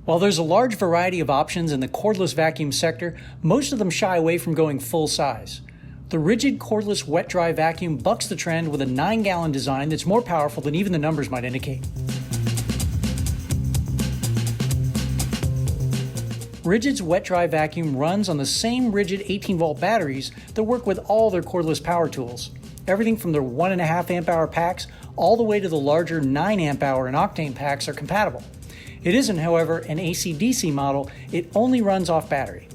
While there's a large variety of options in the cordless vacuum sector, most of them shy away from going full size. The Ridgid Cordless wet-dry vacuum bucks the trend with a 9-gallon design that's more powerful than even the numbers might indicate. Ridgid's wet-dry vacuum runs on the same Ridgid 18-volt batteries that work with all their cordless power tools. Everything from their 1.5 amp-hour packs all the way to the larger 9 amp-hour and octane packs are compatible. It isn't, however, an AC/DC model, it only runs off battery.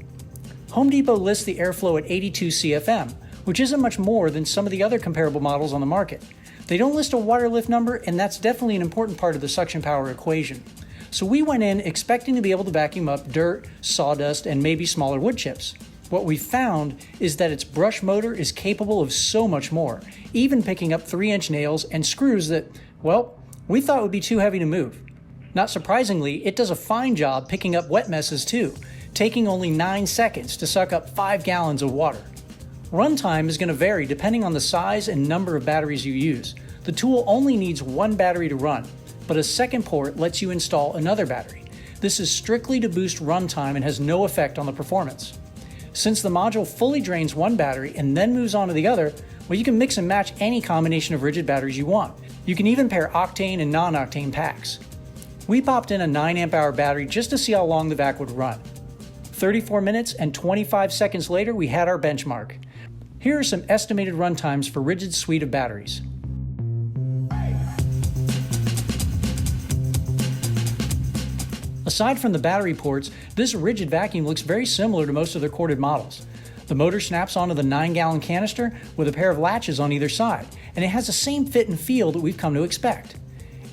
Home Depot lists the airflow at 82 CFM, which isn't much more than some of the other comparable models on the market. They don't list a water lift number, and that's definitely an important part of the suction power equation. So we went in expecting to be able to vacuum up dirt, sawdust, and maybe smaller wood chips. What we found is that its brush motor is capable of so much more, even picking up 3-inch nails and screws that, well, we thought would be too heavy to move. Not surprisingly, it does a fine job picking up wet messes too, taking only 9 seconds to suck up 5 gallons of water. Runtime is going to vary depending on the size and number of batteries you use. The tool only needs 1 battery to run, but a second port lets you install another battery. This is strictly to boost runtime and has no effect on the performance. Since the module fully drains 1 battery and then moves on to the other, well, you can mix and match any combination of Ridgid batteries you want. You can even pair octane and non-octane packs. We popped in a 9 amp-hour battery just to see how long the vac would run. 34 minutes and 25 seconds later, we had our benchmark. Here are some estimated run times for Ridgid's suite of batteries. Aside from the battery ports, this Ridgid vacuum looks very similar to most of their corded models. The motor snaps onto the 9-gallon canister with a pair of latches on either side, and it has the same fit and feel that we've come to expect.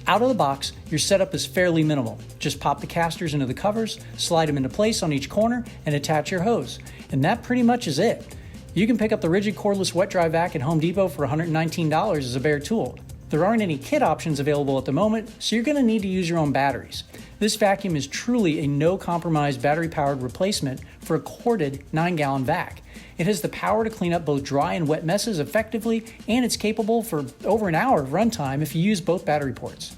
Out of the box, your setup is fairly minimal. Just pop the casters into the covers, slide them into place on each corner, and attach your hose. And that pretty much is it. You can pick up the Ridgid Cordless Wet Dry Vac at Home Depot for $119 as a bare tool. There aren't any kit options available at the moment, so you're going to need to use your own batteries. This vacuum is truly a no-compromise battery-powered replacement for a corded 9-gallon vac. It has the power to clean up both dry and wet messes effectively, and it's capable for over an hour of runtime if you use both battery ports.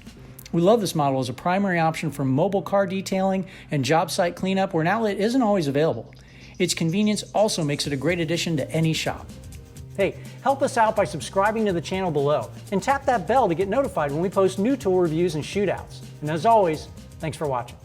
We love this model as a primary option for mobile car detailing and job site cleanup where an outlet isn't always available. Its convenience also makes it a great addition to any shop. Hey, help us out by subscribing to the channel below and tap that bell to get notified when we post new tool reviews and shootouts. And as always, thanks for watching.